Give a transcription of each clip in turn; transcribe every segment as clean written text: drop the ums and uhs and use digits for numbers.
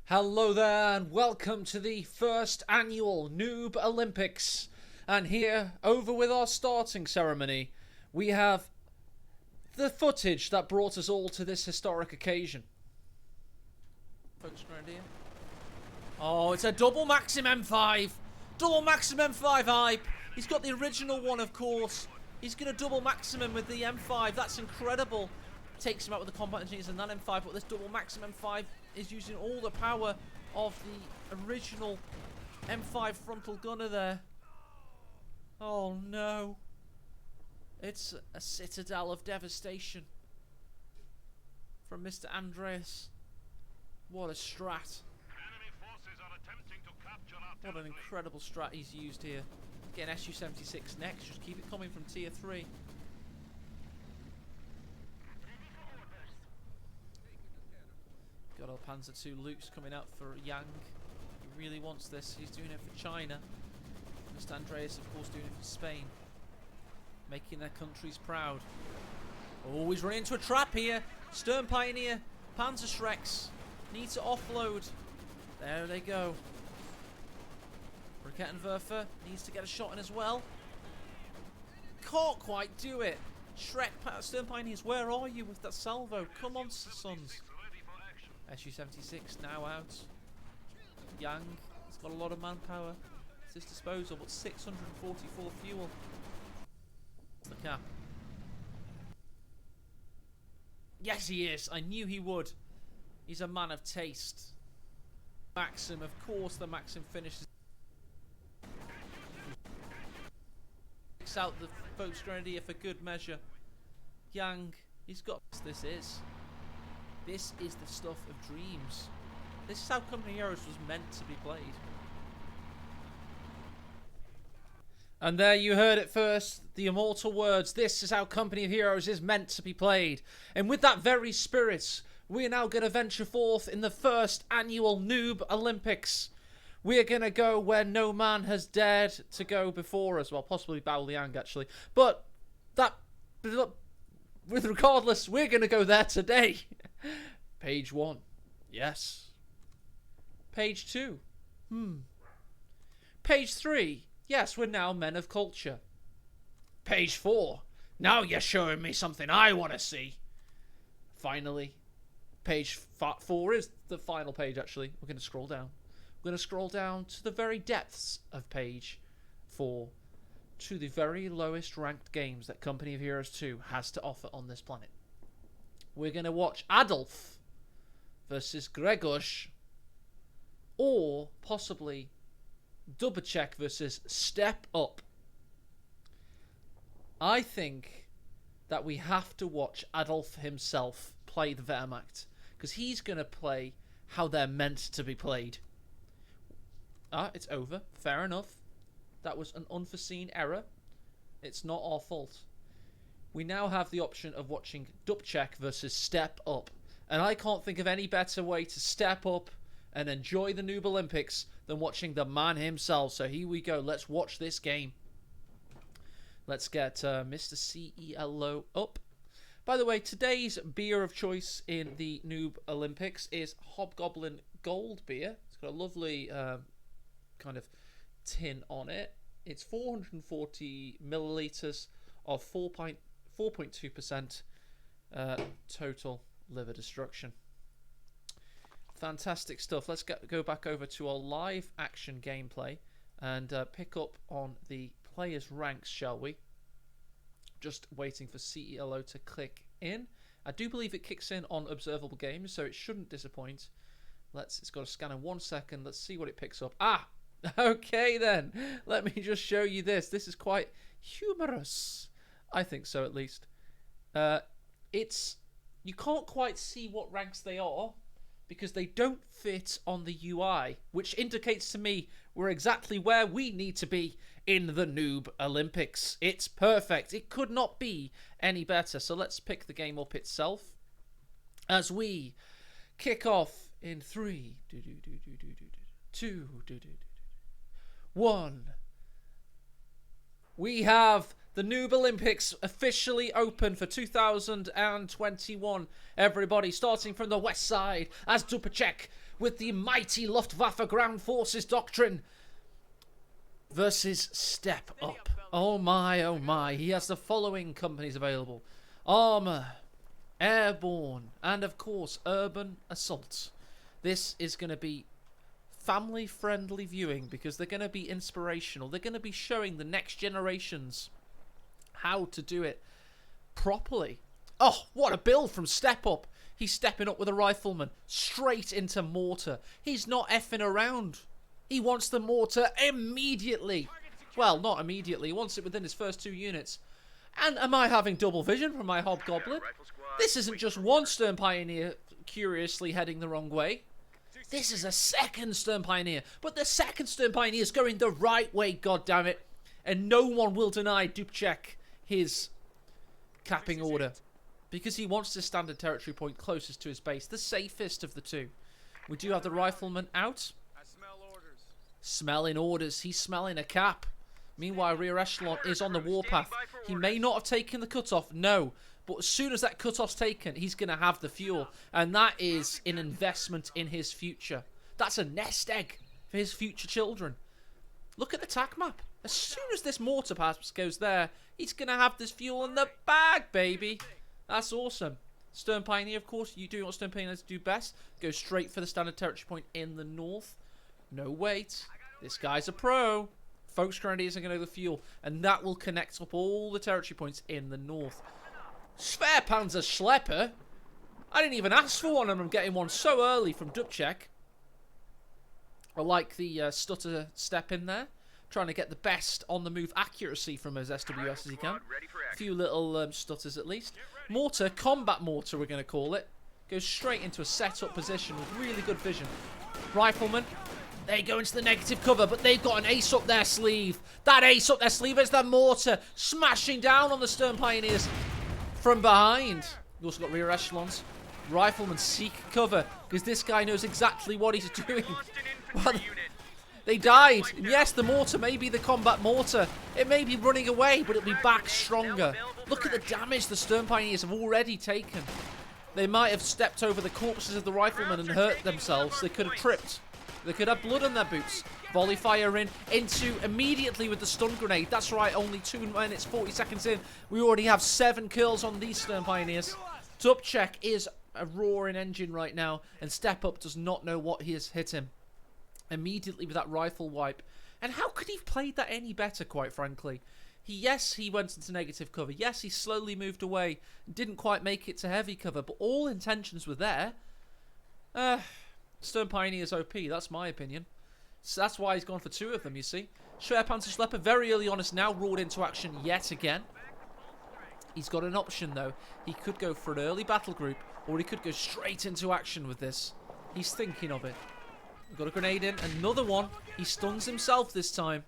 Hello there and welcome to the first annual Noob Olympics. And here, over with our starting ceremony, we have the footage that brought us all to this historic occasion. Folks, around here. Oh, it's a double Maxim M5. Double Maxim M5 hype. He's got the original one, of course. He's going to double Maximum with the M5. That's incredible. Takes him out with the combat engineers and that M5, but this double Maxim M5 is using all the power of the original M5 frontal gunner there. Oh no. It's a citadel of devastation from Mr. Andreas. What a strat. What an incredible strat he's used here. Getting SU-76 next, just keep it coming from tier 3. Got our Panzer II Luke's coming out for Yang. He really wants this. He's doing it for China. Mr. Andreas, of course, doing it for Spain. Making their countries proud. Oh, he's running into a trap here. Stern Pioneer, Panzer Shreks. Need to offload. There they go. Rakettenwerfer needs to get a shot in as well. Can't quite do it. Shrek, Stern Pioneers, where are you with that salvo? Come on, sons. SU-76 now out. Yang, he's got a lot of manpower at his disposal, but 644 fuel. The cap. Yes, he is. I knew he would. He's a man of taste. Maxim, of course, the Maxim finishes. Takes out the folks grenadier for good measure. Yang, he's got. This is the stuff of dreams. This is how Company Heroes was meant to be played. And there you heard it first, the immortal words, this is how Company of Heroes is meant to be played. And with that very spirit, we are now going to venture forth in the first annual Noob Olympics. We are going to go where no man has dared to go before us. Well, possibly Bao Liang, actually. But that, regardless, we're going to go there today. Page 1. Yes. Page 2. Page 3. Yes, we're now men of culture. Page 4. Now you're showing me something I want to see. Finally. Page 4 is the final page, actually. We're going to scroll down. We're going to scroll down to the very depths of page 4. To the very lowest ranked games that Company of Heroes 2 has to offer on this planet. We're going to watch Adolf versus Gregos, or possibly Dubček versus Step Up. I think that we have to watch Adolf himself play the Wehrmacht, because he's going to play how they're meant to be played. It's over. Fair enough. That was an unforeseen error. It's not our fault. We now have the option of watching Dubček versus Step Up. And I can't think of any better way to step up and enjoy the Noob Olympics than watching the man himself. So here we go. Let's watch this game. Let's get Mr. CELO up. By the way, today's beer of choice in the Noob Olympics is Hobgoblin Gold beer. It's got a lovely kind of tin on it. It's 440 milliliters of 4.2% total liver destruction. Fantastic stuff. Let's go back over to our live action gameplay and pick up on the players' ranks, shall we? Just waiting for CELO to click in. I do believe it kicks in on observable games, so it shouldn't disappoint. It's got a scan in 1 second. Let's see what it picks up. Okay then. Let me just show you this. This is quite humorous. I think so, at least. You can't quite see what ranks they are because they don't fit on the UI, which indicates to me we're exactly where we need to be in the Noob Olympics. It's perfect. It could not be any better. So let's pick the game up itself as we kick off in 3, 2, 1. We have the Noob Olympics officially open for 2021. Everybody starting from the west side as Dubček with the mighty Luftwaffe Ground Forces Doctrine versus Step Up. Oh my, he has the following companies available: Armour, Airborne, and of course Urban Assault. This is going to be family-friendly viewing because they're going to be inspirational. They're going to be showing the next generations how to do it properly. Oh, what a build from Step Up. He's stepping up with a rifleman straight into mortar. He's not effing around. He wants the mortar immediately. Well, not immediately. He wants it within his first 2 units. And am I having double vision from my Hobgoblin? This isn't just one Stern Pioneer curiously heading the wrong way. This is a second Stern Pioneer. But the second Stern Pioneer is going the right way, goddammit. And no one will deny Dubček his capping order, because he wants this standard territory point closest to his base, the safest of the two. We do have the rifleman out. I smell orders. Smelling orders. He's smelling a cap. Meanwhile, rear echelon is on the warpath. He may not have taken the cutoff, no. But as soon as that cutoff's taken, he's going to have the fuel. And that is an investment in his future. That's a nest egg for his future children. Look at the tac map. As soon as this mortar pass goes there, he's going to have this fuel in the bag, baby. That's awesome. Stern Pioneer, of course, you do what Stern Pioneers do best. Go straight for the standard territory point in the north. No wait. This guy's a pro. Folks Grenadiers are going to go the fuel. And that will connect up all the territory points in the north. Schwerpanzer Schlepper. I didn't even ask for one and I'm getting one so early from Dubček. I like the stutter step in there. Trying to get the best on the move accuracy from his SWS as he can. A few little stutters at least. Mortar, combat mortar we're going to call it. Goes straight into a set-up position with really good vision. Rifleman, they go into the negative cover, but they've got an ace up their sleeve. That ace up their sleeve is the mortar smashing down on the Stern Pioneers from behind. You also got rear echelons. Rifleman seek cover because this guy knows exactly what he's doing. Well, they died. Yes, the mortar may be the combat mortar. It may be running away, but it'll be back stronger. Look at the damage the Stern Pioneers have already taken. They might have stepped over the corpses of the riflemen and hurt themselves. They could have tripped. They could have blood on their boots. Volley fire into immediately with the stun grenade. That's right, only 2 minutes, 40 seconds in. We already have 7 kills on these Stern Pioneers. Dubček is a roaring engine right now, and Step Up does not know what has hit him. Immediately with that rifle wipe. And how could he have played that any better, quite frankly? Yes, he went into negative cover. Yes, he slowly moved away. Didn't quite make it to heavy cover, but all intentions were there. Stern Pioneer's OP, that's my opinion. So that's why he's gone for 2 of them, you see. Schwerpanzer Schlepper very early on is now roared into action yet again. He's got an option, though. He could go for an early battle group, or he could go straight into action with this. He's thinking of it. We've got a grenade in. Another one. He stuns himself this time.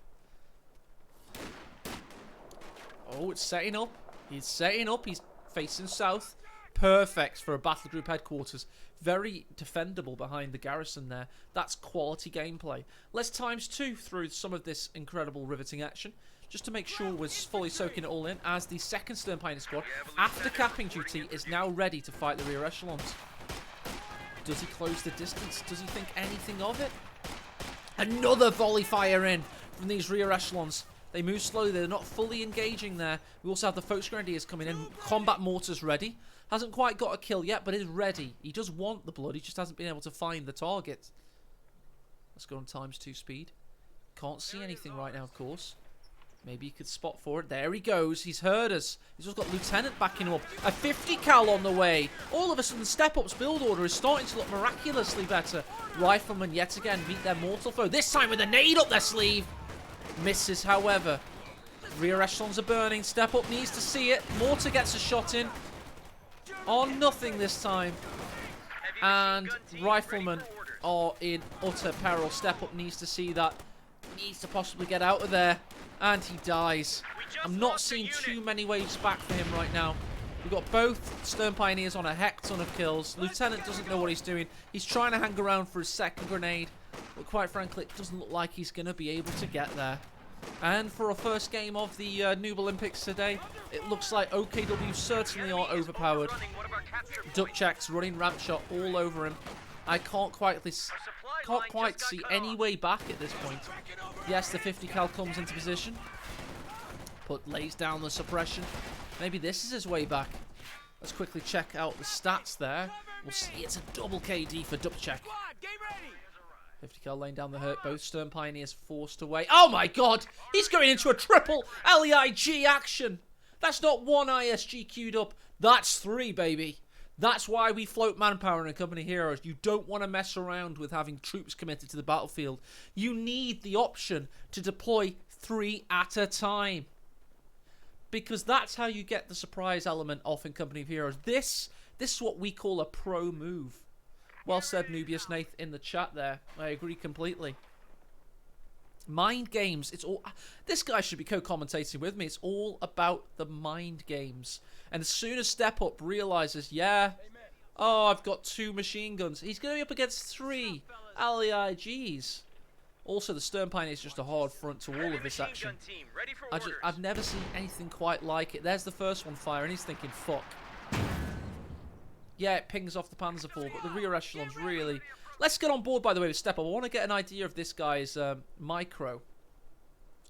Oh, it's setting up. He's setting up. He's facing south. Perfect for a battle group headquarters. Very defendable behind the garrison there. That's quality gameplay. Let's ×2 through some of this incredible riveting action, just to make sure we're fully soaking it all in, as the second Stern Pioneer squad, after capping duty, is now ready to fight the rear echelons. Does he close the distance? Does he think anything of it? Another volley fire in from these rear echelons. They move slowly. They're not fully engaging there. We also have the Folks Grenadiers coming in. Combat mortars ready. Hasn't quite got a kill yet, but is ready. He does want the blood. He just hasn't been able to find the target. Let's go on ×2 speed. Can't see anything right now, of course. Maybe he could spot for it. There he goes. He's heard us. He's also got Lieutenant backing him up. A 50 cal on the way. All of a sudden, Step Up's build order is starting to look miraculously better. Riflemen yet again meet their mortal foe. This time with a nade up their sleeve. Misses, however. Rear echelons are burning. Step Up needs to see it. Mortar gets a shot in. On nothing this time. And Riflemen are in utter peril. Step Up needs to see that. Needs to possibly get out of there. And he dies. I'm not seeing too many waves back for him right now. We've got both Stern Pioneers on a heck ton of kills. Lieutenant doesn't know what he's doing. He's trying to hang around for his second grenade. But quite frankly, it doesn't look like he's going to be able to get there. And for a first game of the Noob Olympics today, it looks like OKW certainly are overpowered. Dubček's running ramp shot all over him. I can't quite see any way back at this point. Yes, the 50 cal comes into position, but lays down the suppression. Maybe this is his way back. Let's quickly check out the stats there. We'll see it's a double KD for Dubček. 50 cal laying down the hurt. Both Stern Pioneers forced away. Oh my god! He's going into a triple LEIG action! That's not one ISG queued up. That's 3, baby. That's why we float manpower in a company of heroes. You don't want to mess around with having troops committed to the battlefield. You need the option to deploy 3 at a time. Because that's how you get the surprise element off in Company of Heroes. This is what we call a pro move. Well said, Nubius Nath, in the chat there. I agree completely. Mind games. It's all. This guy should be co-commentating with me. It's all about the mind games. And as soon as Step Up realizes, yeah, oh, I've got 2 machine guns, he's going to be up against 3 LEIGs. Also, the Stern Pioneer is just a hard front to all of this action. I've never seen anything quite like it. There's the first one fire, and he's thinking, fuck. Yeah, it pings off the Panzerfall, but the rear echelons really... Let's get on board, by the way, with Step Up. I want to get an idea of this guy's micro.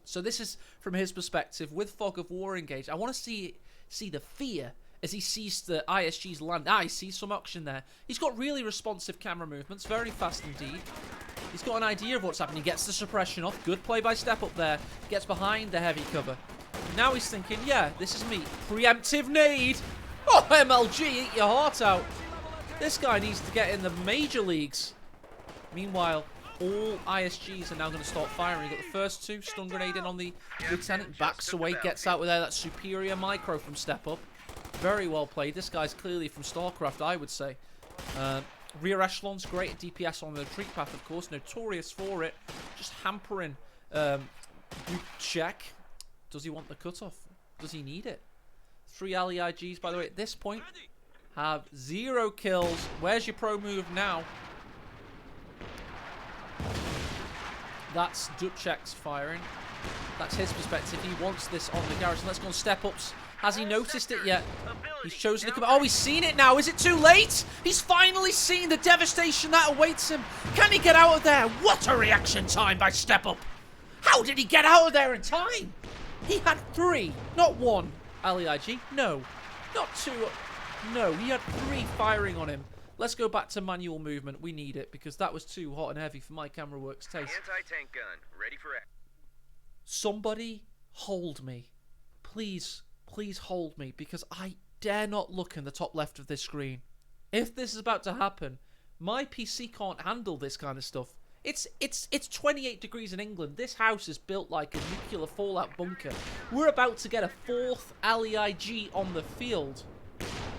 So this is from his perspective, with Fog of War engaged. I want to see the fear as he sees the ISGs land. Ah, he sees some action there. He's got really responsive camera movements, very fast indeed. He's got an idea of what's happening. He gets the suppression off. Good play by Step Up there. Gets behind the heavy cover. Now he's thinking, yeah, this is me. Preemptive nade. Oh, MLG, eat your heart out. This guy needs to get in the major leagues. Meanwhile, all ISGs are now going to start firing. You've got the first 2. Stun grenade in on the lieutenant. Backs away, gets out with there. That superior micro from Step Up. Very well played. This guy's clearly from StarCraft, I would say. Rear echelons, great at DPS on the retreat path, of course. Notorious for it. Just hampering Dubček. Does he want the cutoff? Does he need it? 3 LEIGs, by the way, at this point, have 0 kills. Where's your pro move now? That's Dubček's firing. That's his perspective. He wants this on the garrison. Let's go on Step Ups. Has he noticed it yet? He's chosen to come. Oh, he's seen it now. Is it too late? He's finally seen the devastation that awaits him. Can he get out of there? What a reaction time by Step Up. How did he get out of there in time? He had 3, not 1 LEIG. No, not 2. No, he had 3 firing on him. Let's go back to manual movement. We need it because that was too hot and heavy for my camera works taste. Anti-tank gun, ready for action. Somebody hold me. Please, please hold me because I dare not look in the top left of this screen. If this is about to happen, my PC can't handle this kind of stuff. It's 28 degrees in England. This house is built like a nuclear fallout bunker. We're about to get a 4th LEIG on the field.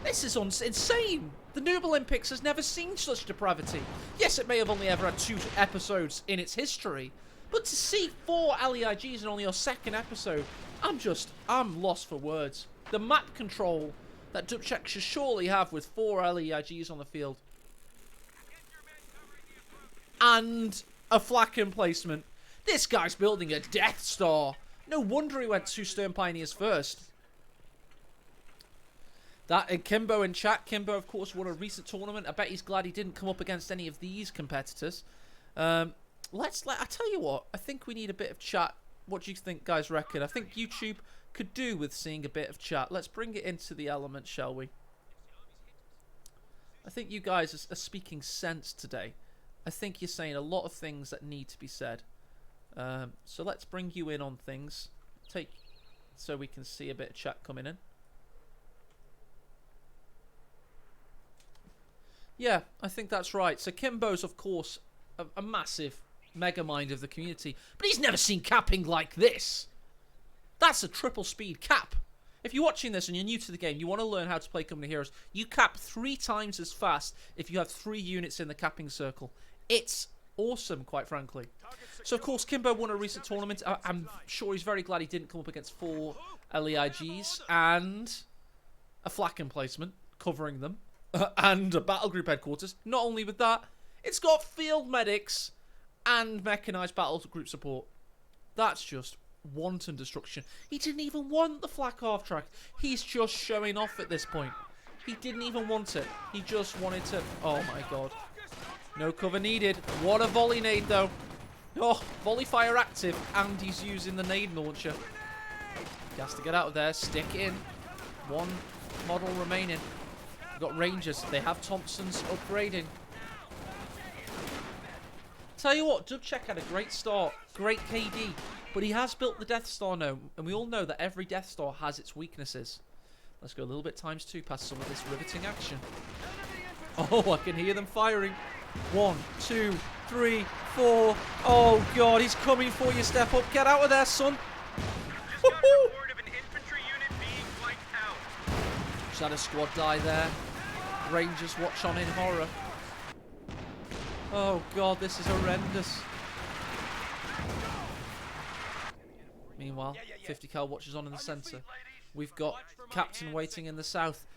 This is insane. The Noob Olympics has never seen such depravity. Yes, it may have only ever had 2 episodes in its history, but to see 4 LEIGs in only your 2nd episode, I'm lost for words. The map control that Dubček should surely have with 4 LEIGs on the field. And a flak emplacement. This guy's building a Death Star. No wonder he went 2 Stern Pioneers first. That and Kimbo in chat. Kimbo, of course, won a recent tournament. I bet he's glad he didn't come up against any of these competitors. I tell you what, I think we need a bit of chat. What do you think, guys, reckon? I think YouTube could do with seeing a bit of chat. Let's bring it into the element, shall we? I think you guys are speaking sense today. I think you're saying a lot of things that need to be said. So let's bring you in on things. So we can see a bit of chat coming in. Yeah, I think that's right. So Kimbo's, of course, a massive mega mind of the community, but he's never seen capping like this. That's a triple speed cap. If you're watching this and you're new to the game, you want to learn how to play Company of Heroes, you cap 3 times as fast if you have 3 units in the capping circle. It's awesome, quite frankly. So, of course, Kimbo won a recent tournament. I'm sure he's very glad he didn't come up against 4 LEIGs and a flak emplacement covering them. And a battle group headquarters. Not only with that, it's got field medics and mechanized battle group support. That's just wanton destruction. He didn't even want the flak half track. He's just showing off at this point. He didn't even want it. He just wanted to... Oh my god. No cover needed. What a volley nade, though. Oh, volley fire active, and he's using the nade launcher. He has to get out of there. Stick in. One model remaining. We've got Rangers. They have Thompsons upgrading. Tell you what, Dubček had a great start. Great KD. But he has built the Death Star now. And we all know that every Death Star has its weaknesses. Let's go a little bit ×2 past some of this riveting action. Oh, I can hear them firing. 1, 2, 3, 4. Oh, God, he's coming for you. Step up. Get out of there, son. Just had a squad die there. Rangers watch on in horror. Oh, God, this is horrendous. Meanwhile, 50 cal watches on in the centre. We've got Captain waiting in the south.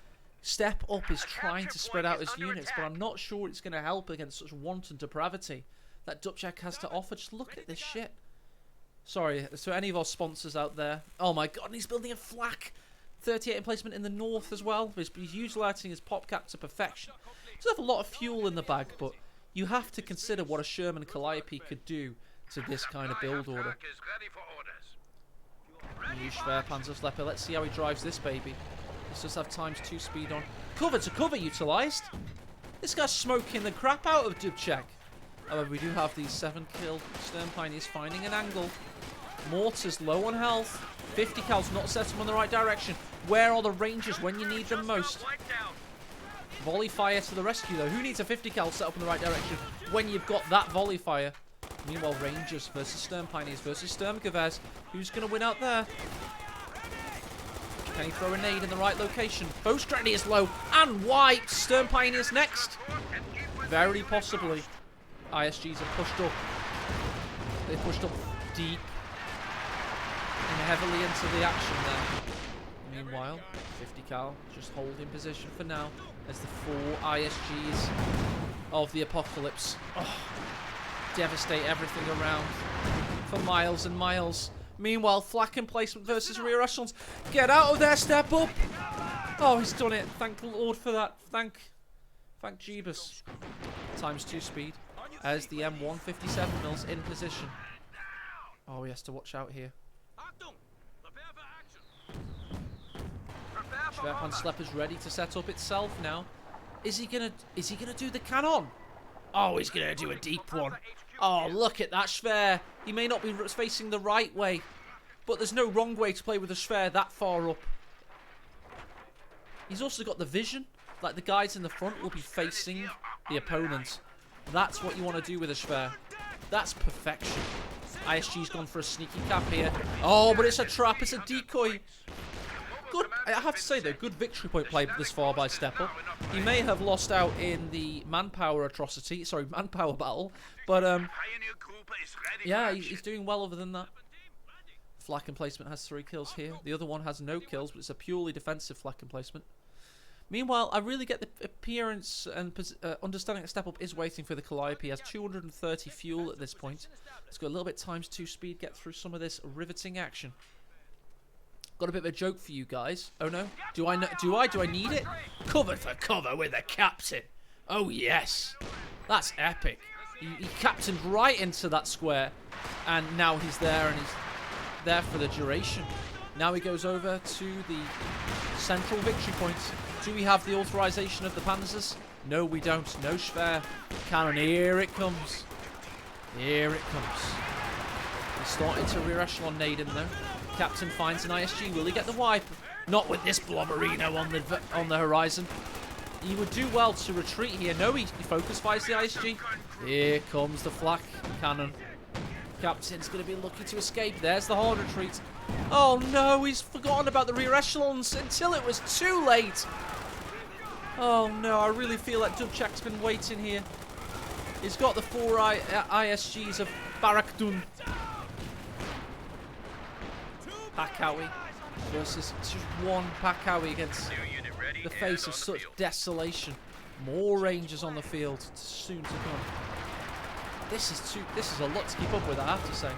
Step Up is trying to spread out his units, but I'm not sure it's going to help against such wanton depravity that Dubček has to offer. Just look at this shit. Sorry, so any of our sponsors out there. Oh my God, and he's building a flak. 38 emplacement in the north as well. He's utilising his pop cap to perfection. He does have a lot of fuel in the bag, but you have to consider what a Sherman Calliope could do to this kind of build order. New Schwer Panzerschlepper. Let's see how he drives this baby. Let's just have ×2 speed on. Cover to cover utilised. This guy's smoking the crap out of Dubček. However, we do have these 7-kill Stern Pioneers finding an angle. Mortars low on health. 50 cal's not set them on the right direction. Where are the Rangers when you need them most? Volley fire to the rescue, though. Who needs a 50 cal set up in the right direction when you've got that volley fire? Meanwhile, Rangers versus Stern Pioneers versus Sturmgewehrs. Who's going to win out there? Can he throw a nade in the right location? Both Grenadiers low and wiped. Stern Pioneers next. Very possibly. ISGs have pushed up. They pushed up deep and heavily into the action there. Meanwhile, 50 cal just holding position for now as the 4 ISGs of the apocalypse devastate everything around for miles and miles. Meanwhile, flak emplacement versus rear echelons. Get out of there, Step Up. Oh, he's done it. Thank the Lord for that. Thank Jeebus. ×2 speed as the M157 mills in position. Oh, he has to watch out here. Schwerpanzerschlepper's ready to set up itself now. Is he gonna do the cannon? Oh, he's gonna do a deep one. Oh, look at that Schwer. He may not be facing the right way, but there's no wrong way to play with a Schwer that far up. He's also got the vision. Like, the guys in the front will be facing the opponent. That's what you want to do with a Schwer. That's perfection. ISG's gone for a sneaky cap here. Oh, but it's a trap. It's a decoy. Good. I have to say, though, good victory point play this far by Step Up. He may have lost out in the manpower atrocity. Sorry, manpower battle. But, yeah, he's doing well other than that. Flak emplacement has 3 kills here. The other one has no kills, but it's a purely defensive flak emplacement. Meanwhile, I really get the appearance and understanding that Step Up is waiting for the Calliope. He has 230 fuel at this point. Let's go a little bit ×2 speed, get through some of this riveting action. Got a bit of a joke for you guys. Oh no? Do I need it? Cover for cover with a captain. Oh yes. That's epic. He captained right into that square. And now he's there, and he's there for the duration. Now he goes over to the central victory point. Do we have the authorization of the Panzers? No, we don't. No Schwer. Cannon. Here it comes. Here it comes. He's starting to rear echelon nade him though. Captain finds an ISG. Will he get the wipe? Not with this blobberino on the horizon. He would do well to retreat here. No, he focus fires the ISG. Here comes the flak cannon. Captain's going to be lucky to escape. There's the hard retreat. Oh no, he's forgotten about the rear echelons until it was too late. Oh no, I really feel like Dubček's been waiting here. He's got the 4 ISGs of Barakdun. Pakawi versus just one Pakawi against the face of such desolation. More Rangers on the field soon to come. This is a lot to keep up with, I have to say.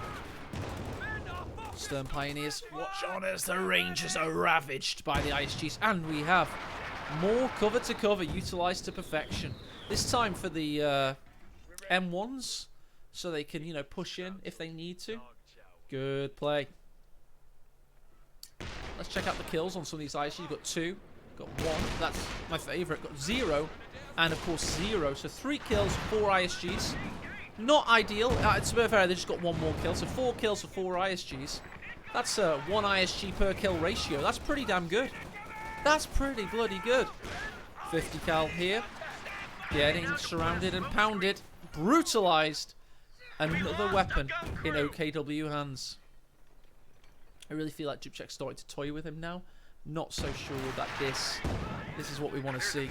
Stern Pioneers watch on as the Rangers are ravaged by the ISGs, and we have more cover to cover utilised to perfection. This time for the M1s so they can, you know, push in if they need to. Good play. Let's check out the kills on some of these ISGs. Got 2, got 1. That's my favourite. Got 0, and of course 0. So 3 kills, 4 ISGs. Not ideal. To be fair, they just got 1 more kill. So 4 kills for 4 ISGs. That's a 1 ISG per kill ratio. That's pretty damn good. That's pretty bloody good. 50 cal here. Getting surrounded and pounded. Brutalized. Another weapon in OKW hands. I really feel like Dubček's starting to toy with him now. Not so sure that this is what we want to see.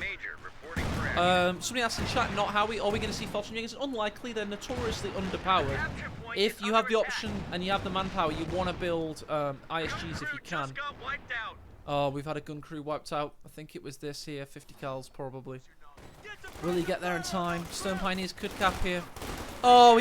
Somebody asked in chat, not Howie, are we going to see Falcon? It's unlikely. They're notoriously underpowered. If you have the option and you have the manpower, you want to build ISGs if you can. Oh, we've had a gun crew wiped out. I think it was this here, 50 cals probably. Will he get there in time? Stern Pioneers could cap here. Oh,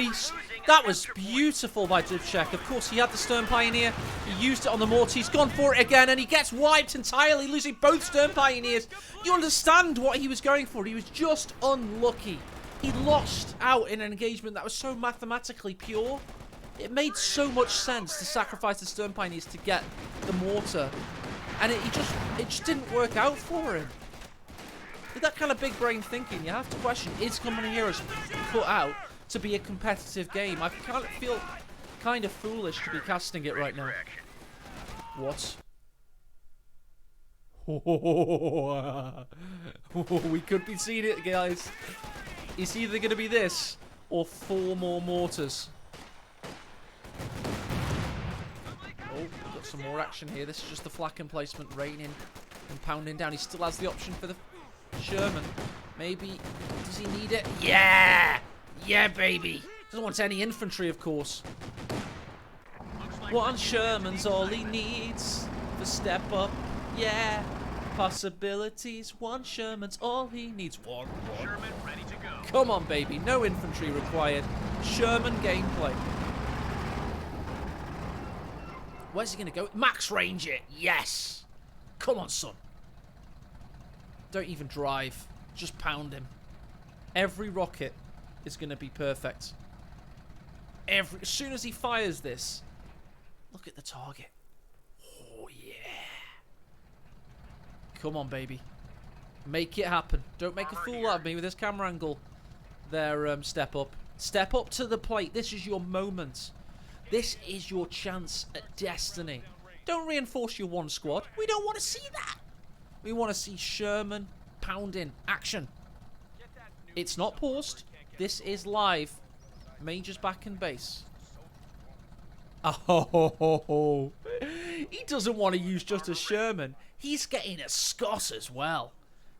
that was beautiful by Dubček. Of course, he had the Stern Pioneer. He used it on the mortar. He's gone for it again, and he gets wiped entirely, losing both Stern Pioneers. You understand what he was going for. He was just unlucky. He lost out in an engagement that was so mathematically pure. It made so much sense to sacrifice the Stern Pioneers to get the mortar. And it just didn't work out for him. With that kind of big brain thinking, you have to question, is Company Heroes put out to be a competitive game? I feel kind of foolish to be casting it right now. What? We could be seeing it, guys. It's either going to be this or 4 more mortars. Oh, we've got some more action here. This is just the flak emplacement raining and pounding down. He still has the option for the Sherman. Maybe. Does he need it? Yeah! Yeah, baby. Doesn't want any infantry, of course. One Sherman's all he needs to step up. Yeah. Possibilities. One Sherman's all he needs. One. Sherman ready to go. Come on, baby. No infantry required. Sherman gameplay. Where's he going to go? Max range it. Yes. Come on, son. Don't even drive. Just pound him. Every rocket is going to be perfect. As soon as he fires this, look at the target. Oh, yeah. Come on, baby. Make it happen. Don't make a fool out of me with this camera angle. There, step up. Step up to the plate. This is your moment. This is your chance at destiny. Don't reinforce your 1 squad. We don't want to see that. We want to see Sherman pounding action. It's not paused. This is live. Major's back in base. Oh, he doesn't want to use just a Sherman. He's getting a Scott as well.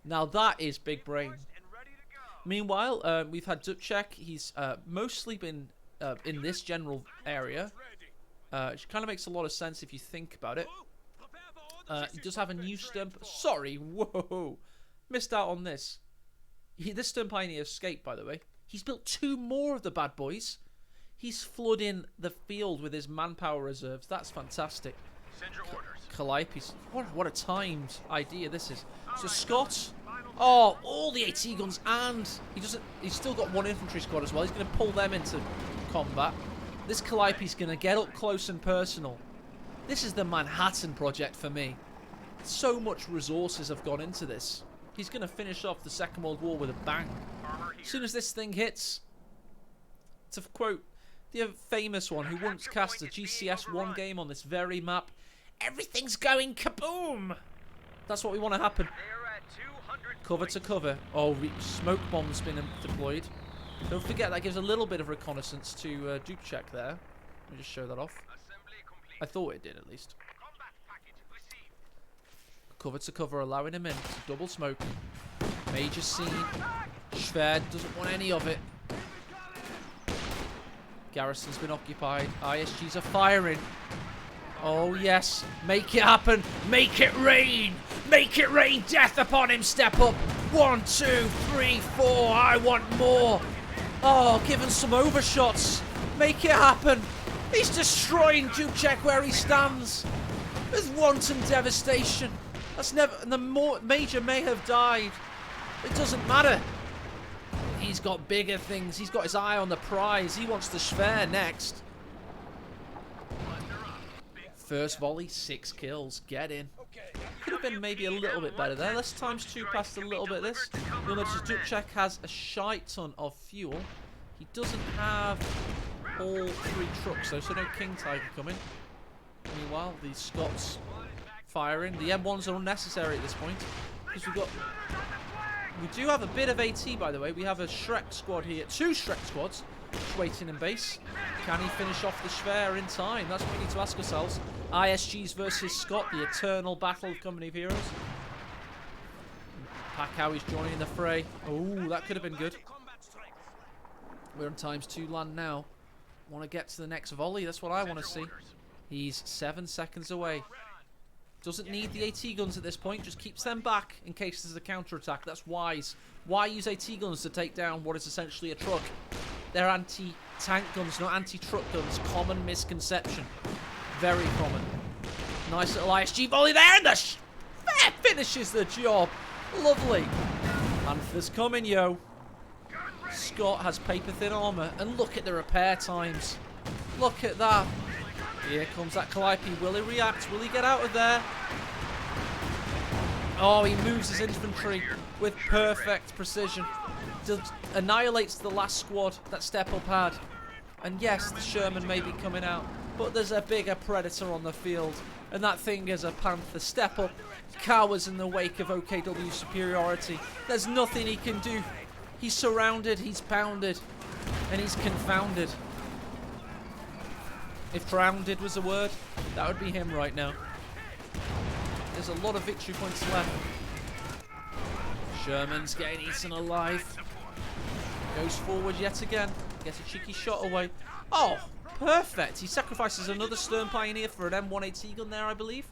Now that is big brain. Meanwhile, we've had Dubček. He's mostly been in this general area. Which kind of makes a lot of sense if you think about it. He does have a new stump. Sorry, whoa. Missed out on this. This Stern Pioneer escaped, by the way. He's built 2 more of the bad boys. He's flooding the field with his manpower reserves. That's fantastic. Send your orders. Calliope's. What a timed idea this is. So Scott. Oh, all the AT guns, and he's still got 1 infantry squad as well. He's going to pull them into combat. This Calliope's going to get up close and personal. This is the Manhattan Project for me. So much resources have gone into this. He's going to finish off the Second World War with a bang. As soon as this thing hits, to quote the famous one who once cast a GCS1 game on this very map, everything's going kaboom! That's what we want to happen. Cover to cover. Oh, smoke bomb's been deployed. Don't forget that gives a little bit of reconnaissance to Dubček there. Let me just show that off. I thought it did at least. Cover to cover, allowing him in. It's a double smoke. Major scene. Schwerd doesn't want any of it. Garrison's been occupied. ISGs are firing. Oh, yes. Make it happen. Make it rain. Make it rain. Death upon him. Step up. 1, 2, 3, 4. I want more. Oh, give him some overshots. Make it happen. He's destroying Dubček where he stands. With wanton devastation. That's never... And the Major may have died. It doesn't matter. He's got bigger things. He's got his eye on the prize. He wants the Schwer next. First volley, 6 kills. Get in. Could have been maybe a little bit better there. Let's ×2 past a little bit of this. You'll notice Dubček has a shite ton of fuel. He doesn't have all 3 trucks though, so no King Tiger coming. Meanwhile, these Scots firing. The M1s are unnecessary at this point because we do have a bit of AT, by the way. We have a Shrek squad here, 2 Shrek squads just waiting in base. Can he finish off the Schwer in time? That's what we need to ask ourselves. ISGs versus Scott, the eternal battle of Company of Heroes. Packow is joining the fray. Oh, that could have been good. We're on ×2 land now. Want to get to the next volley. That's what I want to see. He's 7 seconds away. Doesn't need the AT guns at this point. Just keeps them back in case there's a counter-attack. That's wise. Why use AT guns to take down what is essentially a truck? They're anti-tank guns, not anti-truck guns. Common misconception. Very common. Nice little ISG volley there, and the that finishes the job. Lovely. Panther's coming, yo. Scott has paper-thin armor, and look at the repair times. Look at that. Here comes that Calliope. Will he react? Will he get out of there? Oh, he moves his infantry with perfect precision. Just annihilates the last squad that Step Up had. And yes, the Sherman may be coming out, but there's a bigger predator on the field. And that thing is a Panther. Step Up cowers in the wake of OKW superiority. There's nothing he can do. He's surrounded, he's pounded, and he's confounded. If drowned was a word, that would be him right now. There's a lot of victory points left. Sherman's getting eaten alive. Goes forward yet again. Gets a cheeky shot away. Oh, perfect. He sacrifices another Stern Pioneer for an M1 AT gun there, I believe.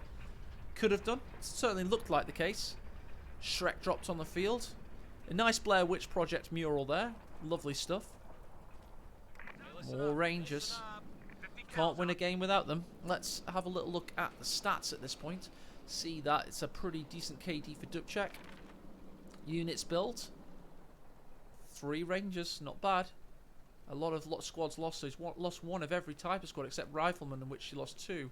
Could have done. Certainly looked like the case. Shrek dropped on the field. A nice Blair Witch Project mural there. Lovely stuff. More Rangers. Can't win a game without them. Let's have a little look at the stats at this point. See that it's a pretty decent KD for Dubček. Units built. 3 Rangers, not bad. A lot of squads lost. So he's lost 1 of every type of squad except Rifleman, in which he lost 2,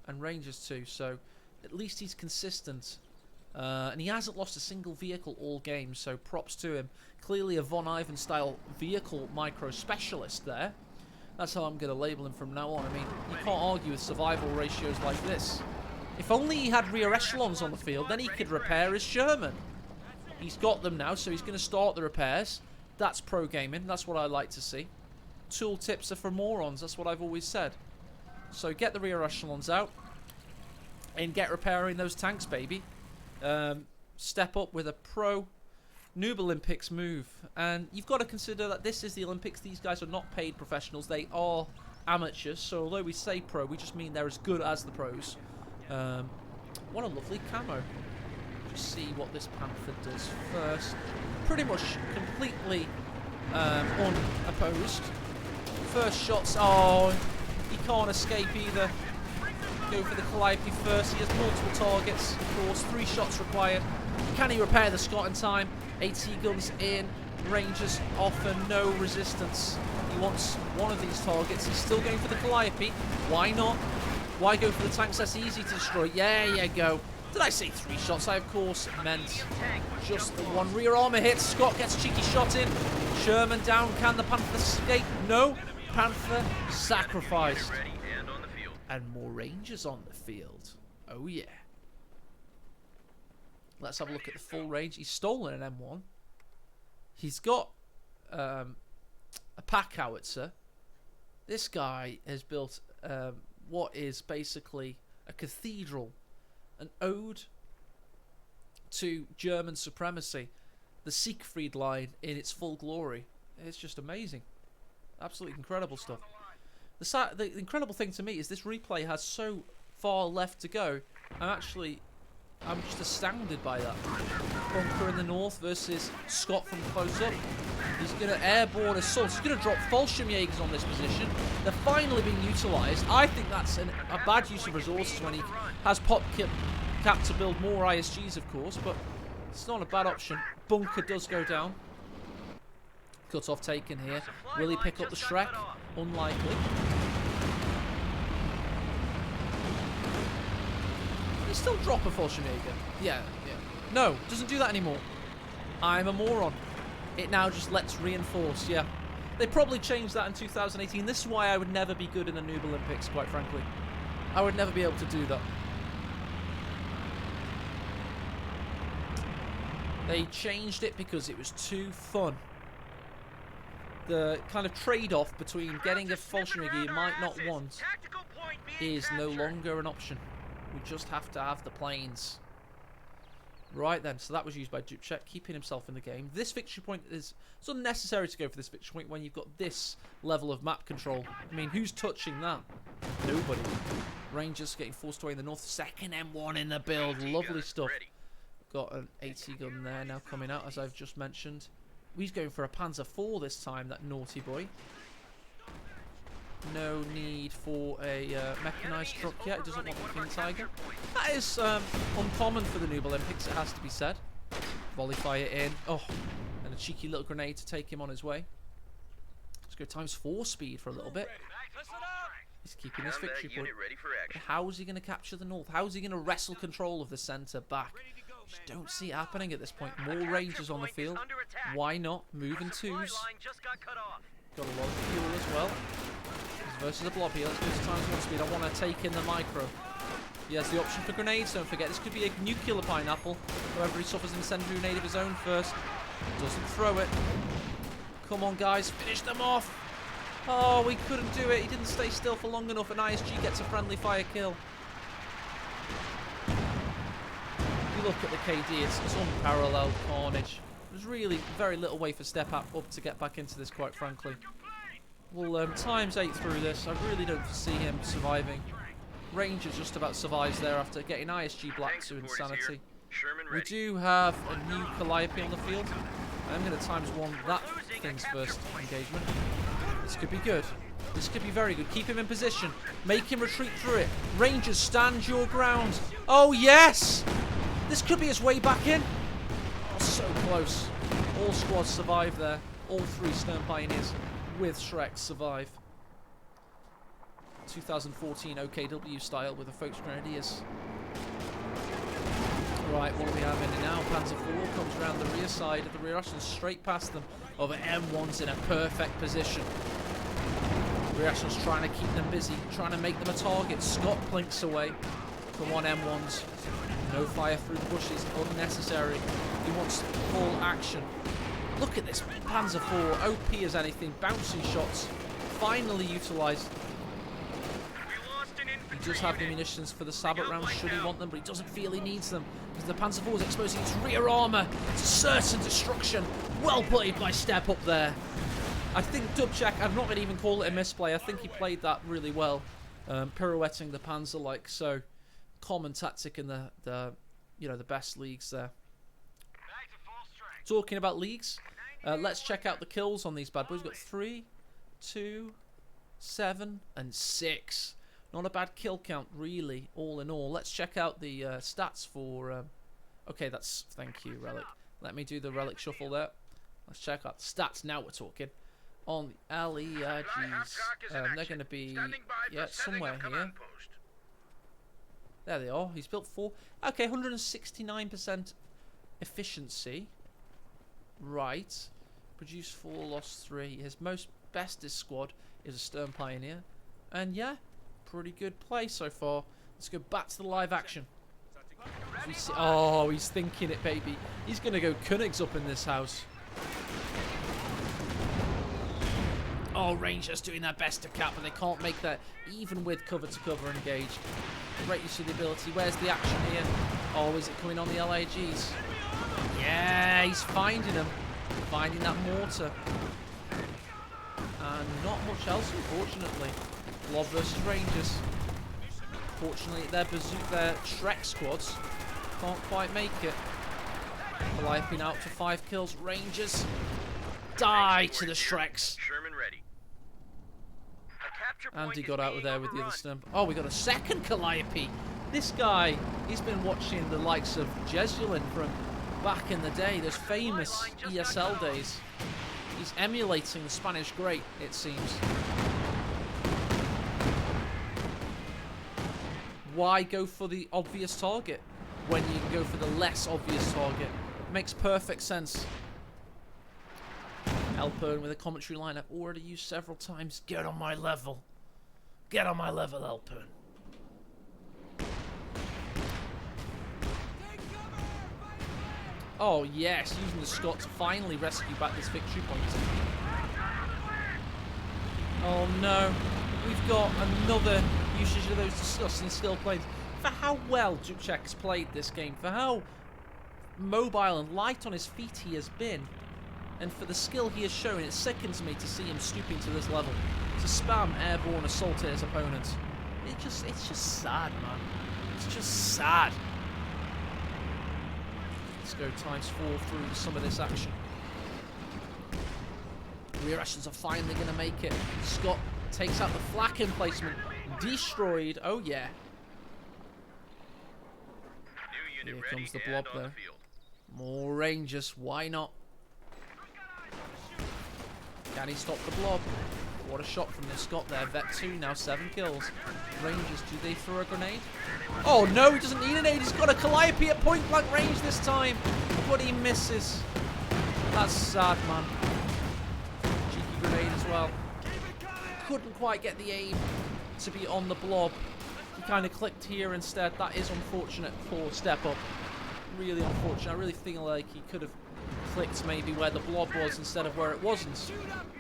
and Rangers 2. So at least he's consistent. And he hasn't lost a single vehicle all game, so props to him. Clearly a Von Ivan style vehicle micro specialist there. That's how I'm going to label him from now on. I mean, you can't argue with survival ratios like this. If only he had rear echelons on the field, then he could repair his Sherman. He's got them now, so he's going to start the repairs. That's pro gaming. That's what I like to see. Tool tips are for morons. That's what I've always said. So get the rear echelons out and get repairing those tanks, baby. Step up with a pro Noob Olympics move. And you've got to consider that this is the Olympics. These guys are not paid professionals. They are amateurs. So although we say pro, we just mean they're as good as the pros. What a lovely camo. Just see what this Panther does first. Pretty much completely unopposed. First shots. Oh, he can't escape either. Go for the Calliope first. He has multiple targets, of course. 3 shots required. Can he repair the Scott in time? AT guns in. Rangers offer no resistance. He wants one of these targets. He's still going for the Calliope. Why not? Why go for the tanks? That's easy to destroy. There you go. Did I say 3 shots? I, of course, meant just the 1. Rear armor hits. Scott gets a cheeky shot in. Sherman down. Can the Panther escape? No. Panther sacrificed. And more Rangers on the field. Oh, yeah. Let's have a look at the full range. He's stolen an M1. He's got a pack howitzer. This guy has built what is basically a cathedral. An ode to German supremacy. The Siegfried line in its full glory. It's just amazing. Absolutely incredible stuff. The incredible thing to me is this replay has so far left to go. I'm just astounded by that. Bunker in the north versus Scott from close up. He's going to airborne assault. He's going to drop Fallschirmjägers on this position. They're finally being utilised. I think that's a bad use of resources when he has pop cap to build more ISGs, of course, but it's not a bad option. Bunker does go down. cutoff taken here. Will he pick up the Shrek? Unlikely. He still drop a Fallschirmjäger. Yeah. No, doesn't do that anymore. I'm a moron. It now just lets reinforce, yeah. They probably changed that in 2018. This is why I would never be good in the Noob Olympics, quite frankly. I would never be able to do that. They changed it because it was too fun. The kind of trade-off between getting a Fallschirmjäger you might not want is no longer an option. We just have to have the planes. Right then, so that was used by Dubček, keeping himself in the game. This victory point is... It's unnecessary to go for this victory point when you've got this level of map control. I mean, who's touching that? Nobody. Rangers getting forced away in the north. Second M1 in the build. Lovely stuff. Got an AT gun there now coming out, as I've just mentioned. He's going for a Panzer IV this time, that naughty boy. No need for a mechanised truck yet. He doesn't want the King Tiger. That is uncommon for the Noob Olympics, it has to be said. Volley fire in. Oh, and a cheeky little grenade to take him on his way. Let's go ×4 speed for a little bit. He's keeping his victory point. But how is he going to capture the north? How is he going to wrestle control of the centre back? Just don't see it happening at this point. More Rangers on the field. Why not? Moving twos. Got a lot of fuel as well. Versus a blob here. Let's go to ×1 speed. I want to take in the micro. He has the option for grenades. Don't forget, this could be a nuclear pineapple. However, he suffers an incendiary grenade of his own first. Doesn't throw it. Come on, guys. Finish them off. Oh, we couldn't do it. He didn't stay still for long enough, and ISG gets a friendly fire kill. If you look at the KD, it's unparalleled carnage. There's really very little way for Step up to get back into this, quite frankly. We'll ×8 through this. I really don't foresee him surviving. Rangers just about survives there after getting ISG black to insanity. We do have a new Calliope on the field. I'm going to ×1 that thing's first engagement. This could be good. This could be very good. Keep him in position. Make him retreat through it. Rangers, stand your ground. Oh, yes! This could be his way back in. Oh, so close. All squads survive there. All 3 Stern Pioneers with Shrek survive. 2014 OKW style with the Folks Grenadiers. Right, what do we have in it now? Panzer IV comes around the rear side of the rear Russians, straight past them. Over M1's in a perfect position. Rear Russians trying to keep them busy, trying to make them a target. Scott plinks away. Come on, M1s. No fire through the bushes, unnecessary. He wants full action. Look at this Panzer IV, OP as anything, bouncing shots, finally utilised. He does have the munitions for the Sabot rounds, should he want them, but he doesn't feel he needs them, because the Panzer IV is exposing its rear armour to certain destruction. Well played by Step up there. I think Dubček, I'm not going to even call it a misplay, I think he played that really well, pirouetting the Panzer like so. Common tactic in the best leagues there. Talking about leagues, let's check out the kills on these bad boys. We've got 3, 2, 7, and 6. Not a bad kill count, really, all in all. Let's check out the stats for... okay, that's... Thank you, Relic. Let me do the Relic shuffle there. Let's check out the stats. Now we're talking. On the LERGs, they're going to be... Yeah, somewhere here. There they are. He's built 4. Okay, 169% efficiency. Right. Produce 4, lost 3. His bestest squad is a Stern Pioneer. And yeah, pretty good play so far. Let's go back to the live action. Oh, he's thinking it, baby. He's going to go Königs up in this house. Oh, Rangers doing their best to cap, but they can't make that even with cover-to-cover engaged. Great use of the ability. Where's the action here? Oh, is it coming on the LAGs? Yeah, he's finding them. Finding that mortar. And not much else, unfortunately. Blob versus Rangers. Fortunately, their Shrek squads can't quite make it. Calliope out for 5 kills. Rangers die to the Shreks. Andy got out of there with the other stump. Oh, we got a second Calliope. This guy, he's been watching the likes of Jesulin from back in the day, those famous ESL days. He's emulating the Spanish great, it seems. Why go for the obvious target when you can go for the less obvious target? It makes perfect sense. Alpern with a commentary line I've already used several times. Get on my level. Get on my level, Alpern. Oh yes, using the Scot to finally rescue back this victory point. Oh no, we've got another usage of those disgusting skill planes. For how well Dubček has played this game, for how mobile and light on his feet he has been, and for the skill he has shown, it sickens me to see him stooping to this level, to spam airborne assault at his opponents. It's just sad, man. It's just sad. Let's go ×4 through some of this action. Rear Russians are finally going to make it. Scott takes out the flak emplacement. Destroyed. Oh, yeah. Here comes the blob, though. More Rangers. Why not? Can he stop the blob? What a shot from the Scot there. Vet 2 now 7 kills. Rangers, do they throw a grenade? Oh no, he doesn't need a nade. He's got a Calliope at point blank range this time. But he misses. That's sad, man. Cheeky grenade as well. Couldn't quite get the aim to be on the blob. He kind of clicked here instead. That is unfortunate for step up. Really unfortunate. I really feel like he could have clicked maybe where the blob was instead of where it wasn't.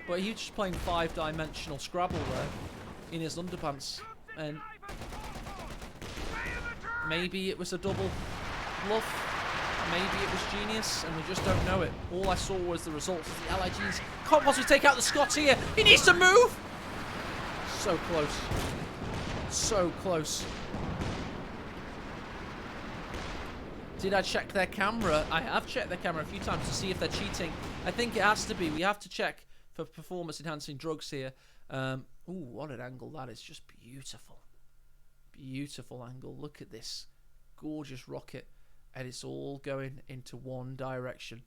But he was just playing 5-dimensional Scrabble there in his underpants. And maybe it was a double bluff. Maybe it was genius, and we just don't know it. All I saw was the results of the LIGs. Can't possibly take out the Scots here. He needs to move! So close. So close. Did I check their camera? I have checked their camera a few times to see if they're cheating. I think it has to be. We have to check for performance-enhancing drugs here. Ooh, what an angle that is. Just beautiful. Beautiful angle. Look at this. Gorgeous rocket. And it's all going into one direction.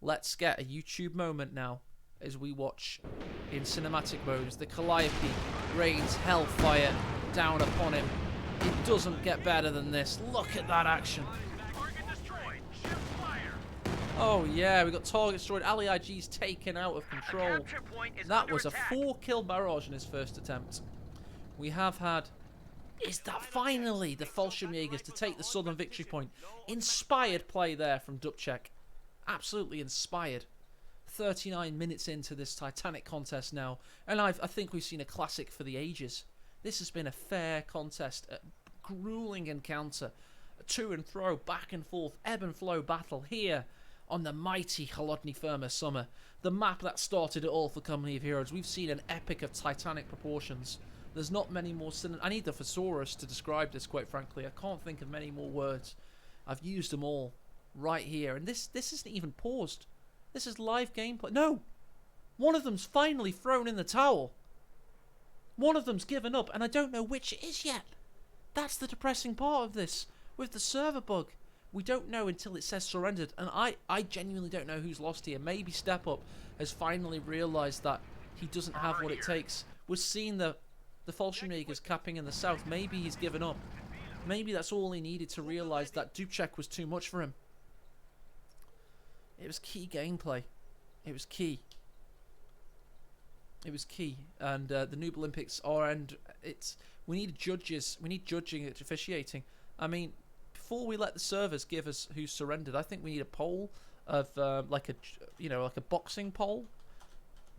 Let's get a YouTube moment now as we watch in cinematic mode as the Calliope rains hellfire down upon him. It doesn't get better than this. Look at that action. Oh yeah, we got target destroyed. Ali IG's taken out of control. That was a 4-kill barrage in his first attempt. We have had... Is that finally the Fallschirmjägers to take the southern victory point? Inspired play there from Dubček. Absolutely inspired. 39 minutes into this Titanic contest now. And I think we've seen a classic for the ages. This has been a fair contest. A grueling encounter. A to and fro, back and forth, ebb and flow battle here on the mighty Холодный Firma summer. The map that started it all for Company of Heroes. We've seen an epic of Titanic proportions. There's not many more... I need the thesaurus to describe this, quite frankly. I can't think of many more words. I've used them all right here. And this isn't even paused. This is live gameplay. No! One of them's finally thrown in the towel. One of them's given up, and I don't know which it is yet. That's the depressing part of this. With the server bug, we don't know until it says surrendered. And I genuinely don't know who's lost here. Maybe Step Up has finally realised that he doesn't have what it takes. We're seeing the Fallschirmjägers capping in the south. Maybe he's given up. Maybe that's all he needed to realise that Dubček was too much for him. It was key gameplay. It was key. It was key. And the Noob Olympics are... And it's... We need judges. We need judging at officiating. I mean, before we let the servers give us who surrendered, I think we need a poll of like a boxing poll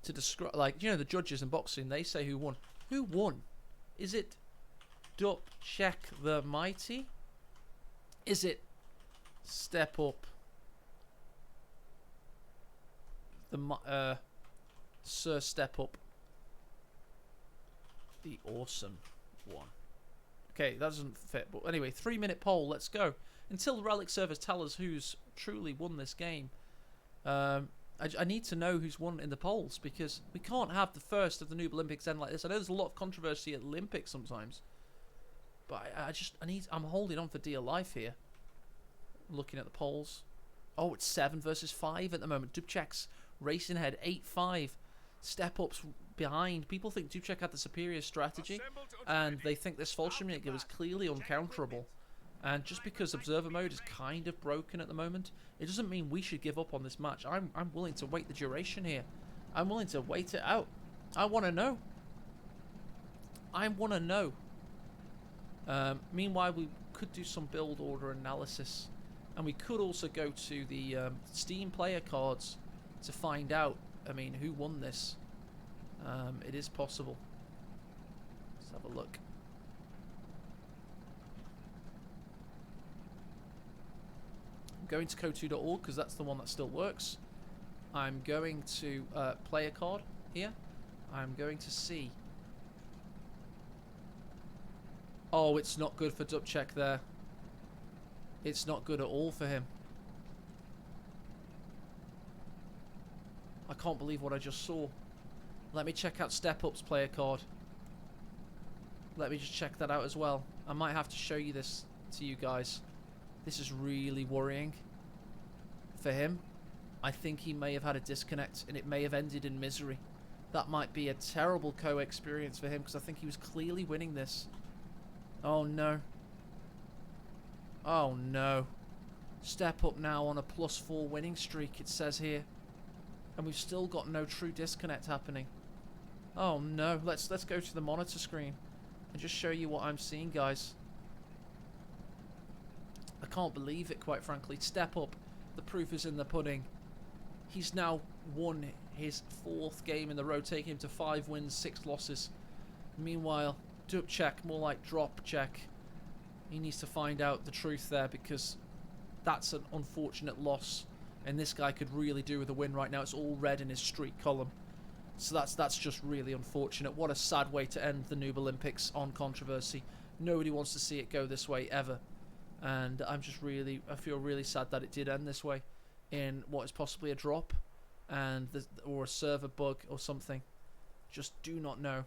to describe, like, the judges in boxing. They say who won. Who won? Is it Dubček the Mighty? Is it Step Up the Sir Step Up the Awesome One? Okay, that doesn't fit. But anyway, 3-minute poll. Let's go. Until the Relic servers tell us who's truly won this game, I need to know who's won in the polls, because we can't have the first of the Noob Olympics end like this. I know there's a lot of controversy at Olympics sometimes, but I'm holding on for dear life here. Looking at the polls. Oh, it's 7 versus 5 at the moment. Dubček's racing ahead, 8-5. Step Up's behind. People think Dubček had the superior strategy, and they think this Volshemnik was clearly uncounterable. And just because observer mode is kind of broken at the moment, it doesn't mean we should give up on this match. I'm willing to wait the duration here. I'm willing to wait it out. I want to know. I want to know. Meanwhile, we could do some build order analysis, and we could also go to the Steam player cards to find out, I mean, who won this. It is possible. Let's have a look. I'm going to coh2.org because that's the one that still works. I'm going to player card here. I'm going to see. Oh, it's not good for Dubček there. It's not good at all for him. I can't believe what I just saw. Let me check out Step Up's player card. Let me just check that out as well. I might have to show you this to you guys. This is really worrying for him. I think he may have had a disconnect and it may have ended in misery. That might be a terrible co-experience for him because I think he was clearly winning this. Oh no. Oh no. Step Up now on a +4 winning streak, it says here. And we've still got no true disconnect happening. Oh no. Let's go to the monitor screen and just show you what I'm seeing, guys. I can't believe it, quite frankly. Step Up. The proof is in the pudding. He's now won his 4th game in the row, taking him to 5 wins, 6 losses. Meanwhile, Dubček, more like drop check. He needs to find out the truth there because that's an unfortunate loss. And this guy could really do with a win right now. It's all red in his streak column. So that's just really unfortunate. What a sad way to end the Noob Olympics on controversy. Nobody wants to see it go this way ever. And I feel really sad that it did end this way in what is possibly a drop or a server bug or something. Just do not know.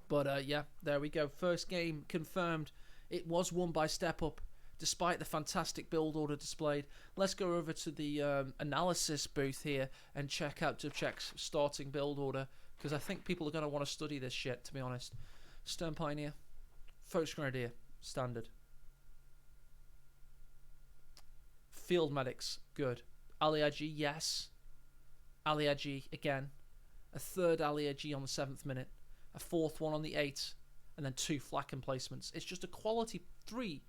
But yeah, there we go. First game confirmed. It was won by Step Up, despite the fantastic build order displayed. Let's go over to the analysis booth here and check out Dubček's starting build order, because I think people are going to want to study this shit, to be honest. Stern Pioneer, Focus Grenadier, standard. Field Medics, good. Aliagi, yes. Aliagi, again. A 3rd Aliagi on the 7th minute. A 4th one on the 8th. And then 2 flak emplacements. It's just a quality 3.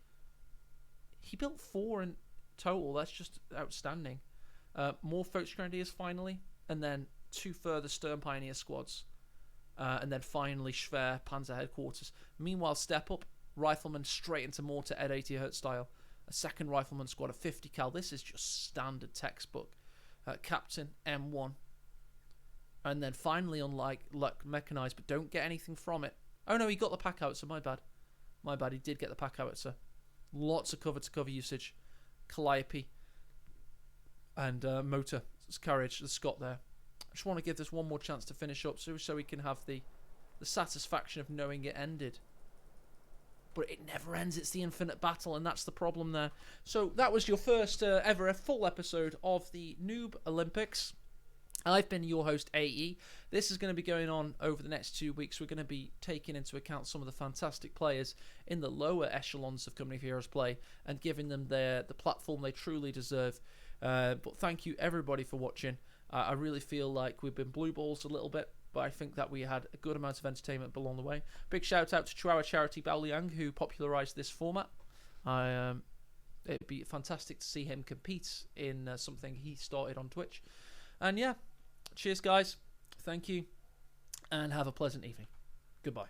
He built 4 in total. That's just outstanding. More Focus Grenadiers finally. And then 2 further Stern Pioneer squads. And then finally Schwer Panzer Headquarters. Meanwhile, Step Up, Rifleman straight into mortar at 80 Hz style. A 2nd Rifleman squad of 50 cal. This is just standard textbook. Captain M1. And then finally, unlike mechanized, but don't get anything from it. Oh no, he got the pack howitzer, my bad. My bad, he did get the pack howitzer. Lots of cover-to-cover usage. Calliope. And motor carriage, the Scott there. I just want to give this one more chance to finish up so we can have the satisfaction of knowing it ended. But it never ends, it's the infinite battle, and that's the problem there. So that was your first ever full episode of the Noob Olympics. I've been your host, AE. This is going to be going on over the next 2 weeks. We're going to be taking into account some of the fantastic players in the lower echelons of Company of Heroes play and giving them the platform they truly deserve. But thank you, everybody, for watching. I really feel like we've been blue balls a little bit, but I think that we had a good amount of entertainment along the way. Big shout out to Chihuahua charity Bao Liang, who popularized this format. It'd be fantastic to see him compete in something he started on Twitch. And yeah, cheers guys, thank you, and have a pleasant evening. Goodbye.